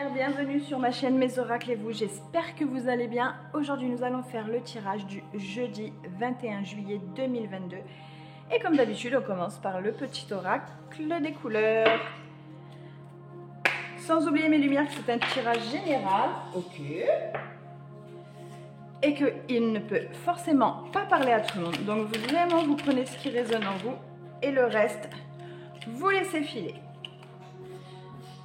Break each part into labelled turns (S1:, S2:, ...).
S1: lumière, bienvenue sur ma chaîne Mes Oracles et vous, j'espère que vous allez bien. Aujourd'hui nous allons faire le tirage du jeudi 21 juillet 2022 et comme d'habitude on commence par le petit oracle des couleurs. Sans oublier mes lumières que c'est un tirage général, ok, et qu'il ne peut forcément pas parler à tout le monde, donc vraiment vous prenez ce qui résonne en vous et le reste vous laissez filer.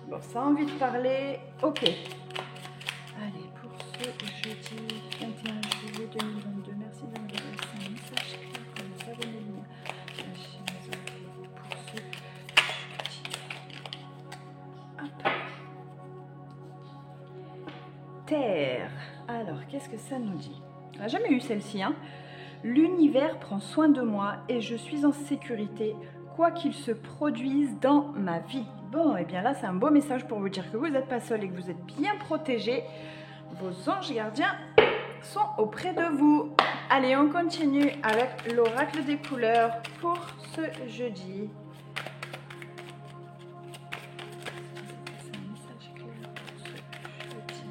S1: Bon, ça a envie de parler, ok. Allez, pour ce jeudi 21 juillet 2022, merci de me laisser un message clair pour les abonnés de la chaîne Mes Oracles pour ce jeudi. Hop. Terre. Alors, qu'est-ce que ça nous dit? On n'a jamais eu celle-ci, hein. L'univers prend soin de moi et je suis en sécurité, quoi qu'il se produise dans ma vie. Bon, et bien là, c'est un beau message pour vous dire que vous n'êtes pas seul et que vous êtes bien protégé. Vos anges gardiens sont auprès de vous. Allez, on continue avec l'oracle des couleurs pour ce jeudi. C'est un message clair pour ce jeudi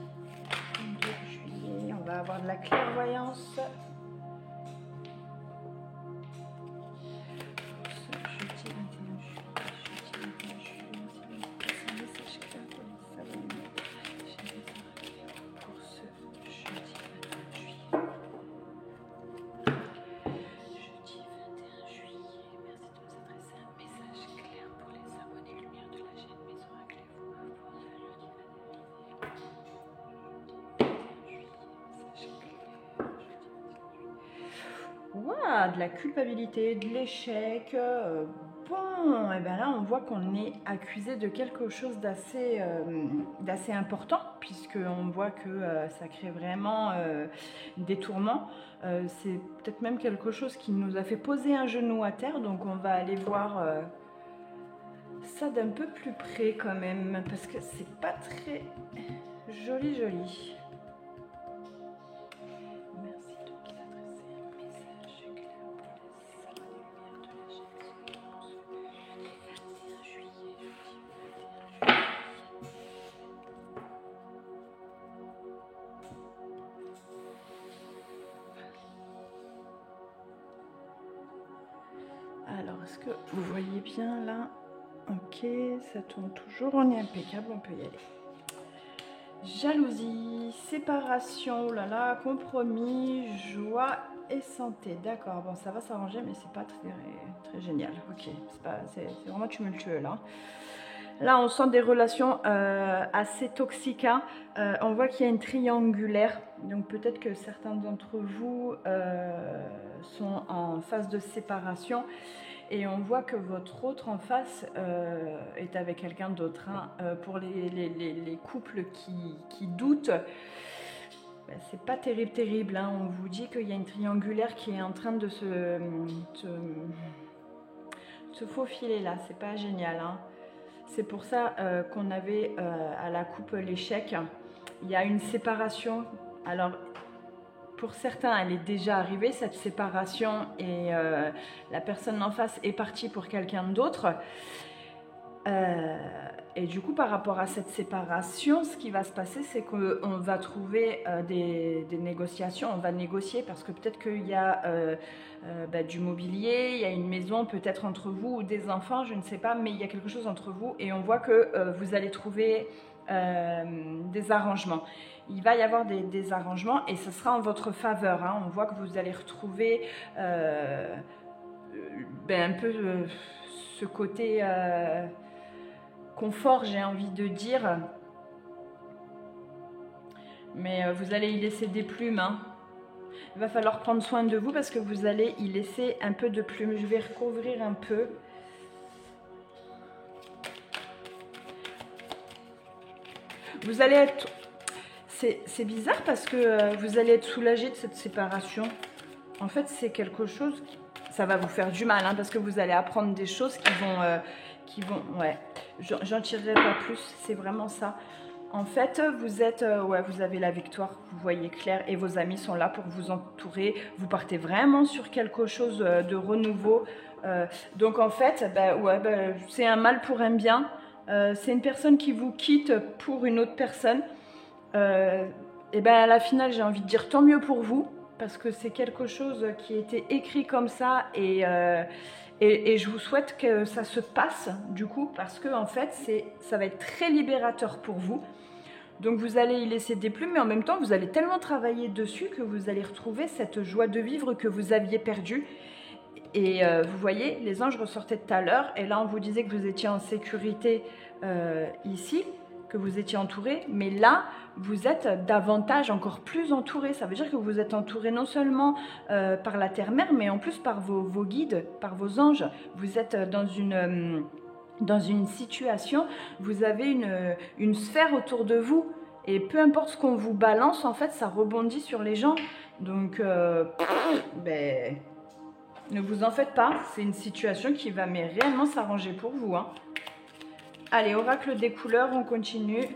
S1: 22 juillet. On va avoir de la clairvoyance. Wow, de la culpabilité, de l'échec. Bon, et bien là, on voit qu'on est accusé de quelque chose d'assez important, puisqu'on voit que ça crée vraiment des tourments. C'est peut-être même quelque chose qui nous a fait poser un genou à terre, donc on va aller voir ça d'un peu plus près quand même, parce que c'est pas très joli. Alors, est-ce que vous voyez bien là? Ok, ça tourne toujours, on est impeccable, on peut y aller. Jalousie, séparation, oh là là, compromis, joie et santé. D'accord, bon, ça va s'arranger, mais c'est pas très génial. Ok, c'est vraiment tumultueux là. Là, on sent des relations assez toxiques. Hein. On voit qu'il y a une triangulaire. Donc, peut-être que certains d'entre vous sont en phase de séparation. Et on voit que votre autre en face est avec quelqu'un d'autre. Hein. Pour les couples qui doutent, ben, c'est pas terrible. Hein. On vous dit qu'il y a une triangulaire qui est en train de se faufiler là. C'est pas génial. Hein. C'est pour ça qu'on avait à la coupe l'échec. Il y a une séparation. Alors, pour certains, elle est déjà arrivée, cette séparation, et la personne en face est partie pour quelqu'un d'autre. Et du coup, par rapport à cette séparation, ce qui va se passer, c'est qu'on va trouver des négociations. On va négocier parce que peut-être qu'il y a du mobilier, il y a une maison peut-être entre vous ou des enfants, je ne sais pas, mais il y a quelque chose entre vous et on voit que vous allez trouver des arrangements. Il va y avoir des arrangements et ce sera en votre faveur. Hein. On voit que vous allez retrouver un peu ce côté confort, j'ai envie de dire. Mais vous allez y laisser des plumes. Hein. Il va falloir prendre soin de vous parce que vous allez y laisser un peu de plumes. Je vais recouvrir un peu. Vous allez être... C'est bizarre parce que vous allez être soulagé de cette séparation. En fait, c'est quelque chose qui... Ça va vous faire du mal, hein, parce que vous allez apprendre des choses qui vont... Ouais, j'en tirerai pas plus, c'est vraiment ça. En fait, vous êtes... ouais, vous avez la victoire, vous voyez clair, et vos amis sont là pour vous entourer. Vous partez vraiment sur quelque chose de renouveau. Donc en fait, c'est un mal pour un bien. c'est une personne qui vous quitte pour une autre personne. Et ben à la finale, j'ai envie de dire tant mieux pour vous, parce que c'est quelque chose qui a été écrit comme ça et je vous souhaite que ça se passe du coup, parce que en fait, ça va être très libérateur pour vous. Donc vous allez y laisser des plumes, mais en même temps, vous allez tellement travailler dessus que vous allez retrouver cette joie de vivre que vous aviez perdue. Et vous voyez, les anges ressortaient tout à l'heure, et là on vous disait que vous étiez en sécurité ici, que vous étiez entouré, mais là, vous êtes davantage, encore plus entouré. Ça veut dire que vous êtes entouré non seulement par la terre-mère, mais en plus par vos guides, par vos anges. Vous êtes dans une situation, vous avez une sphère autour de vous, et peu importe ce qu'on vous balance, en fait, ça rebondit sur les gens. Donc, ne vous en faites pas, c'est une situation qui va mais réellement s'arranger pour vous. Hein. Allez, oracle des couleurs, on continue.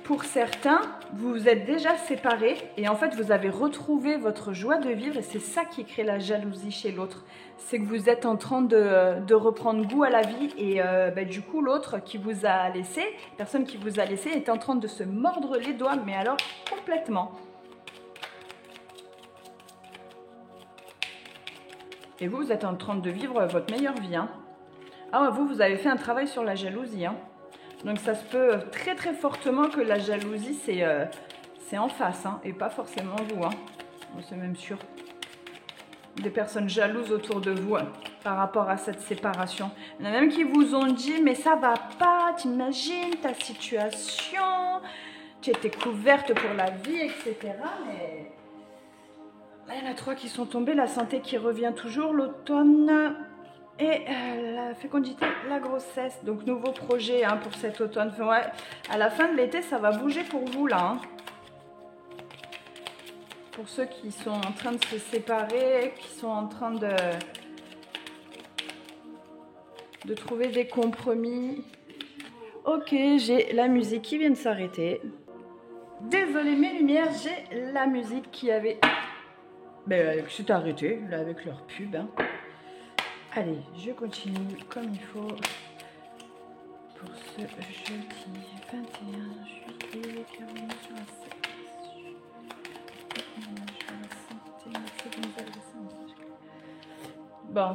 S1: Pour certains, vous vous êtes déjà séparés et en fait, vous avez retrouvé votre joie de vivre et c'est ça qui crée la jalousie chez l'autre. C'est que vous êtes en train de reprendre goût à la vie et du coup, l'autre qui vous a laissé, la personne qui vous a laissé est en train de se mordre les doigts, mais alors complètement. Et vous, vous êtes en train de vivre votre meilleure vie. Hein. Ah, vous avez fait un travail sur la jalousie. Hein. Donc ça se peut très très fortement que la jalousie c'est en face hein, et pas forcément vous. Hein. C'est même sûr. Des personnes jalouses autour de vous hein, par rapport à cette séparation. Il y en a même qui vous ont dit mais ça va pas, t'imagines ta situation, tu étais couverte pour la vie, etc. Mais là, il y en a 3 qui sont tombés, la santé qui revient toujours, l'automne. Et la fécondité, la grossesse, donc nouveau projet hein, pour cet automne. Enfin, ouais, à la fin de l'été, ça va bouger pour vous là. Hein. Pour ceux qui sont en train de se séparer, qui sont en train de trouver des compromis. Ok, j'ai la musique qui vient de s'arrêter. Désolée mes lumières, j'ai la musique qui avait... qui s'est arrêtée, là avec leur pub. Hein. Allez, je continue comme il faut pour ce jeudi 21 juillet. Bon,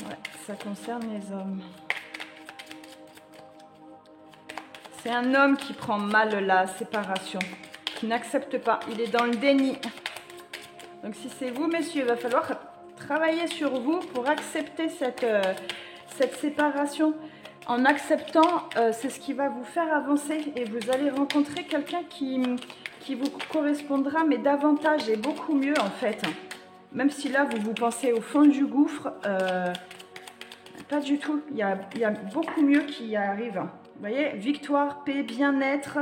S1: ouais, ça concerne les hommes. C'est un homme qui prend mal la séparation, qui n'accepte pas, il est dans le déni. Donc si c'est vous, messieurs, il va falloir travailler sur vous pour accepter cette séparation. En acceptant, c'est ce qui va vous faire avancer et vous allez rencontrer quelqu'un qui vous correspondra, mais davantage et beaucoup mieux en fait. Même si là, vous pensez au fond du gouffre, pas du tout. Il y a beaucoup mieux qui arrive. Vous voyez, victoire, paix, bien-être.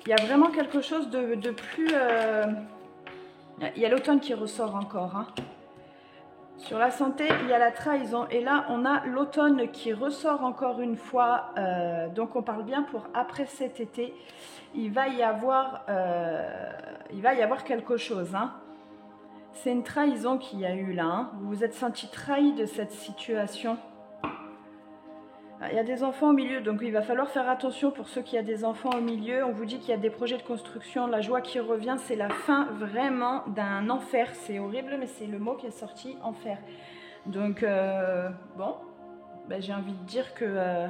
S1: Il y a vraiment quelque chose de plus... Il y a l'automne qui ressort encore. Hein. Sur la santé, il y a la trahison. Et là, on a l'automne qui ressort encore une fois. Donc, on parle bien pour après cet été. Il va y avoir quelque chose. Hein. C'est une trahison qu'il y a eu là. Hein. Vous vous êtes senti trahi de cette situation. Il y a des enfants au milieu, donc il va falloir faire attention pour ceux qui ont des enfants au milieu. On vous dit qu'il y a des projets de construction. La joie qui revient, c'est la fin vraiment d'un enfer. C'est horrible, mais c'est le mot qui est sorti, enfer. Donc, bon, j'ai envie de dire que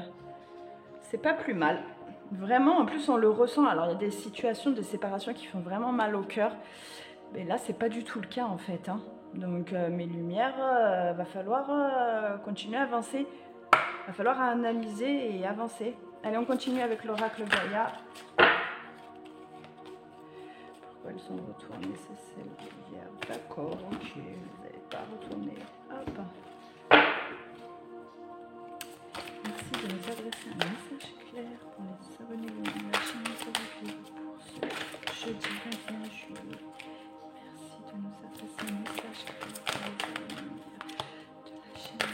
S1: c'est pas plus mal. Vraiment, en plus, on le ressent. Alors, il y a des situations de séparation qui font vraiment mal au cœur. Mais là, c'est pas du tout le cas, en fait. Hein. Donc, mes lumières, va falloir continuer à avancer. Il va falloir analyser et avancer. Allez, on continue avec l'oracle Gaïa. Pourquoi elles sont retournées? C'est celle d'hier. D'accord, ok. Vous n'allez pas retourner. Hop. Merci de nous adresser un message clair pour les abonnés de la chaîne pour ce jeudi 21 juillet. Merci de nous adresser un message clair pour les abonnés de la chaîne.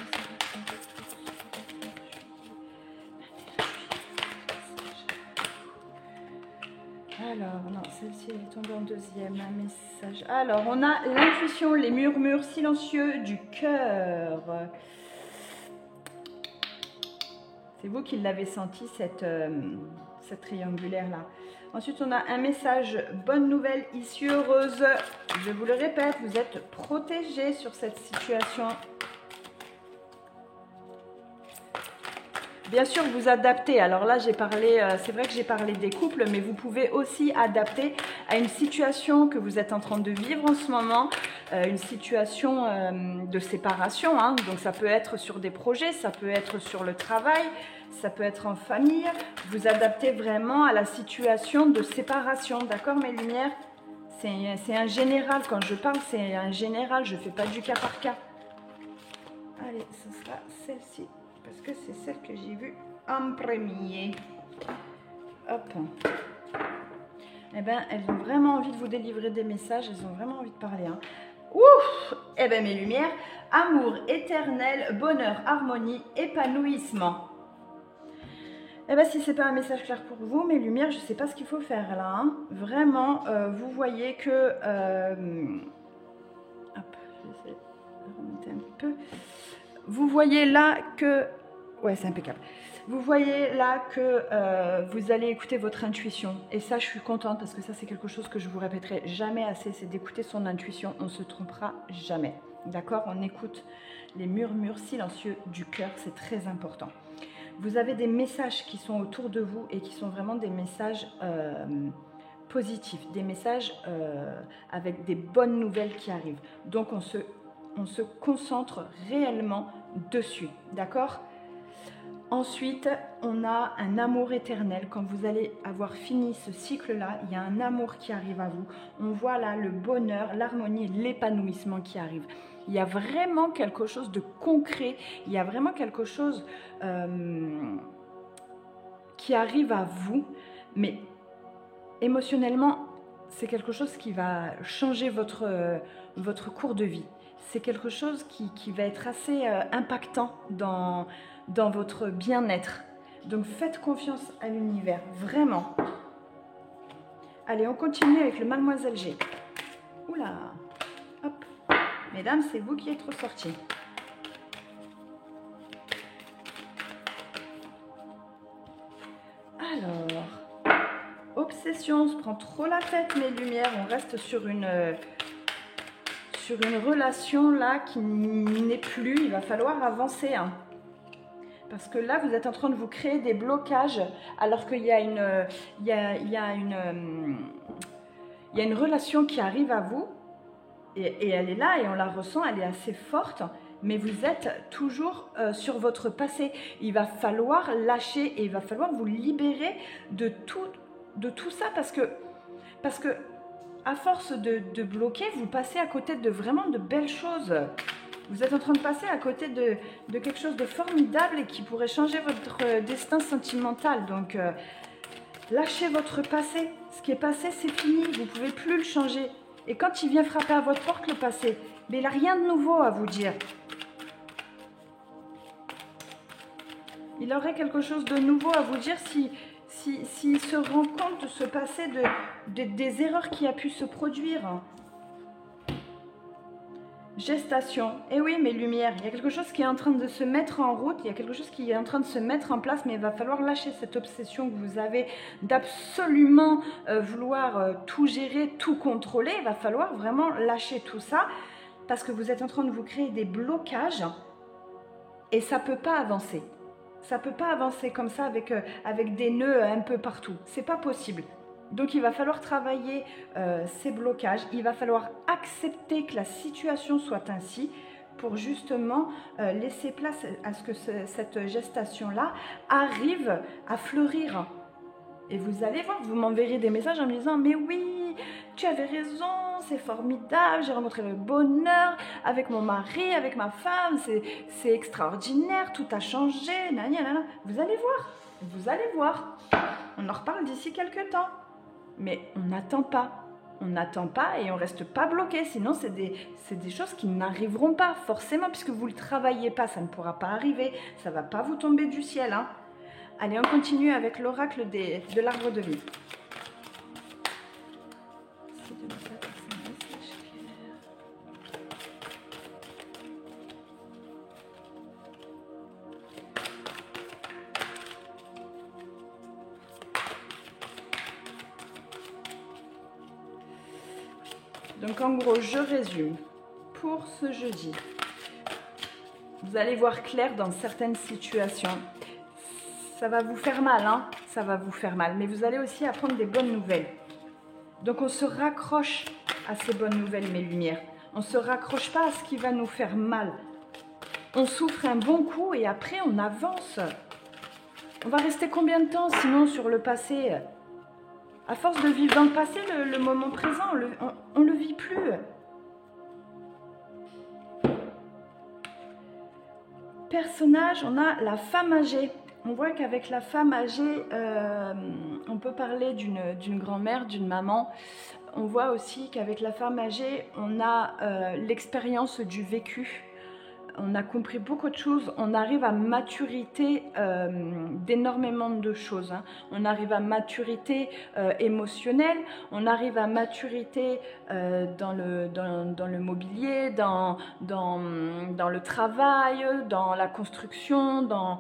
S1: Alors, non, celle-ci elle est tombée en deuxième. Un message. Alors, on a l'intuition, les murmures silencieux du cœur. C'est vous qui l'avez senti, cette triangulaire-là. Ensuite, on a un message, bonne nouvelle, issue heureuse. Je vous le répète, vous êtes protégé sur cette situation. Bien sûr, vous adaptez. Alors là, j'ai parlé, c'est vrai que j'ai parlé des couples, mais vous pouvez aussi adapter à une situation que vous êtes en train de vivre en ce moment, une situation de séparation. Hein. Donc ça peut être sur des projets, ça peut être sur le travail, ça peut être en famille. Vous adaptez vraiment à la situation de séparation, d'accord mes lumières? C'est un général, quand je parle, c'est un général, je ne fais pas du cas par cas. Allez, ce sera celle-ci. Parce que c'est celle que j'ai vue en premier. Hop. Eh bien, elles ont vraiment envie de vous délivrer des messages. Elles ont vraiment envie de parler. Hein. Ouf. Eh bien, mes lumières. Amour éternel, bonheur, harmonie, épanouissement. Eh bien, si ce n'est pas un message clair pour vous, mes lumières, je ne sais pas ce qu'il faut faire là. Hein. Vraiment, vous voyez que... hop, je vais essayer de remonter un petit peu. Vous voyez là que... Ouais, c'est impeccable. Vous voyez là que vous allez écouter votre intuition. Et ça, je suis contente parce que ça, c'est quelque chose que je vous répéterai jamais assez. C'est d'écouter son intuition. On ne se trompera jamais. D'accord? On écoute les murmures silencieux du cœur. C'est très important. Vous avez des messages qui sont autour de vous et qui sont vraiment des messages positifs. Des messages avec des bonnes nouvelles qui arrivent. Donc, on se concentre réellement dessus, d'accord? Ensuite, on a un amour éternel. Quand vous allez avoir fini ce cycle-là, il y a un amour qui arrive à vous. On voit là le bonheur, l'harmonie et l'épanouissement qui arrivent. Il y a vraiment quelque chose de concret, il y a vraiment quelque chose qui arrive à vous, mais émotionnellement, c'est quelque chose qui va changer votre cours de vie. C'est quelque chose qui va être assez impactant dans votre bien-être. Donc faites confiance à l'univers, vraiment. Allez, on continue avec le Mademoiselle G. Oula, hop. Mesdames, c'est vous qui êtes ressortis. Alors, obsession, on se prend trop la tête, mes lumières. On reste sur une relation là qui n'est plus. Il va falloir avancer. Hein. Parce que là, vous êtes en train de vous créer des blocages alors qu'il y a une relation qui arrive à vous et elle est là et on la ressent, elle est assez forte, mais vous êtes toujours sur votre passé. Il va falloir lâcher et il va falloir vous libérer de tout ça parce que à force de bloquer, vous passez à côté de vraiment de belles choses. Vous êtes en train de passer à côté de quelque chose de formidable et qui pourrait changer votre destin sentimental. Donc, lâchez votre passé. Ce qui est passé, c'est fini. Vous ne pouvez plus le changer. Et quand il vient frapper à votre porte, le passé, mais il n'a rien de nouveau à vous dire. Il aurait quelque chose de nouveau à vous dire s'il se rend compte de ce passé, des erreurs qui a pu se produire. Gestation. Eh oui, mes lumières, il y a quelque chose qui est en train de se mettre en route, il y a quelque chose qui est en train de se mettre en place, mais il va falloir lâcher cette obsession que vous avez d'absolument vouloir tout gérer, tout contrôler. Il va falloir vraiment lâcher tout ça parce que vous êtes en train de vous créer des blocages et ça ne peut pas avancer. Ça ne peut pas avancer comme ça avec des nœuds un peu partout. C'est pas possible. Donc, il va falloir travailler ces blocages. Il va falloir accepter que la situation soit ainsi pour justement laisser place à ce que cette gestation-là arrive à fleurir. Et vous allez voir, vous m'enverrez des messages en me disant « Mais oui, tu avais raison, c'est formidable, j'ai rencontré le bonheur avec mon mari, avec ma femme, c'est extraordinaire, tout a changé, nanana. » Vous allez voir, vous allez voir. On en reparle d'ici quelques temps. Mais on n'attend pas. On n'attend pas et on ne reste pas bloqué. Sinon, c'est des choses qui n'arriveront pas forcément puisque vous ne le travaillez pas. Ça ne pourra pas arriver. Ça ne va pas vous tomber du ciel. Hein. Allez, on continue avec l'oracle de l'arbre de vie. Donc en gros, je résume. Pour ce jeudi, vous allez voir clair dans certaines situations. Ça va vous faire mal, hein? Ça va vous faire mal. Mais vous allez aussi apprendre des bonnes nouvelles. Donc on se raccroche à ces bonnes nouvelles, mes lumières. On ne se raccroche pas à ce qui va nous faire mal. On souffre un bon coup et après on avance. On va rester combien de temps sinon sur le passé? À force de vivre dans le passé, le moment présent, on ne le vit plus. Personnage, on a la femme âgée. On voit qu'avec la femme âgée, on peut parler d'une grand-mère, d'une maman. On voit aussi qu'avec la femme âgée, on a l'expérience du vécu. On a compris beaucoup de choses, on arrive à maturité d'énormément de choses. Hein. On arrive à maturité émotionnelle, on arrive à maturité dans le mobilier, dans le travail, dans la construction, dans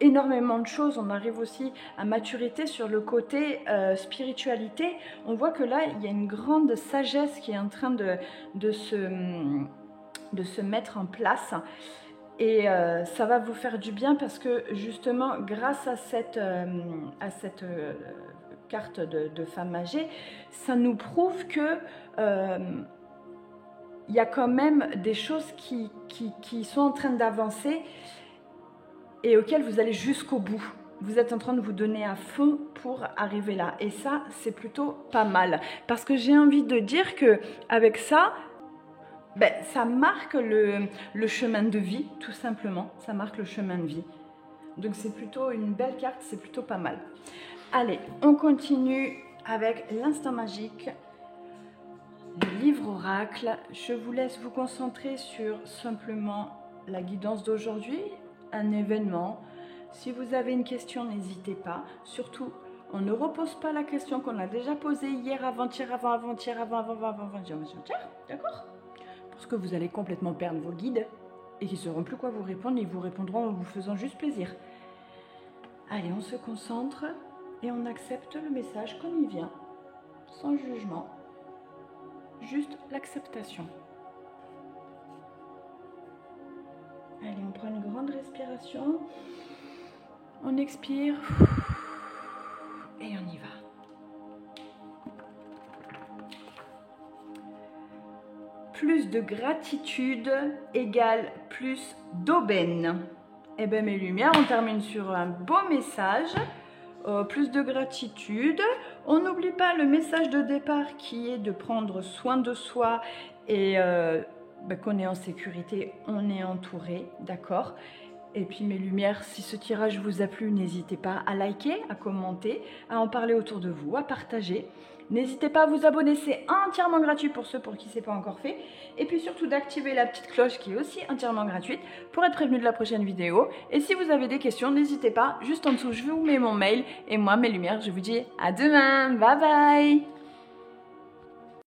S1: énormément de choses. On arrive aussi à maturité sur le côté spiritualité. On voit que là, il y a une grande sagesse qui est en train de se mettre en place et ça va vous faire du bien parce que justement grâce à cette carte de femme âgée, ça nous prouve que il y a quand même des choses qui sont en train d'avancer et auxquelles vous allez jusqu'au bout. Vous êtes en train de vous donner à fond pour arriver là et ça c'est plutôt pas mal parce que j'ai envie de dire que avec ça, ben, ça marque le chemin de vie, tout simplement. Ça marque le chemin de vie. Donc c'est plutôt une belle carte, c'est plutôt pas mal. Allez, on continue avec l'instant magique, le livre oracle. Je vous laisse vous concentrer sur simplement la guidance d'aujourd'hui, un événement. Si vous avez une question, n'hésitez pas. Surtout, on ne repose pas la question qu'on a déjà posée hier, avant-hier, avant-avant-hier, avant-avant-avant-hier, d'accord ? Parce que vous allez complètement perdre vos guides et qu'ils ne sauront plus quoi vous répondre, ils vous répondront en vous faisant juste plaisir. Allez, on se concentre et on accepte le message comme il vient, sans jugement, juste l'acceptation. Allez, on prend une grande respiration, on expire et on y va. Plus de gratitude égale plus d'aubaine. Eh bien mes lumières, on termine sur un beau message. Plus de gratitude. On n'oublie pas le message de départ qui est de prendre soin de soi et qu'on est en sécurité, on est entouré, d'accord ? Et puis mes lumières, si ce tirage vous a plu, n'hésitez pas à liker, à commenter, à en parler autour de vous, à partager. N'hésitez pas à vous abonner, c'est entièrement gratuit pour ceux pour qui ce n'est pas encore fait. Et puis surtout d'activer la petite cloche qui est aussi entièrement gratuite pour être prévenu de la prochaine vidéo. Et si vous avez des questions, n'hésitez pas, juste en dessous je vous mets mon mail. Et moi, mes lumières, je vous dis à demain, bye bye.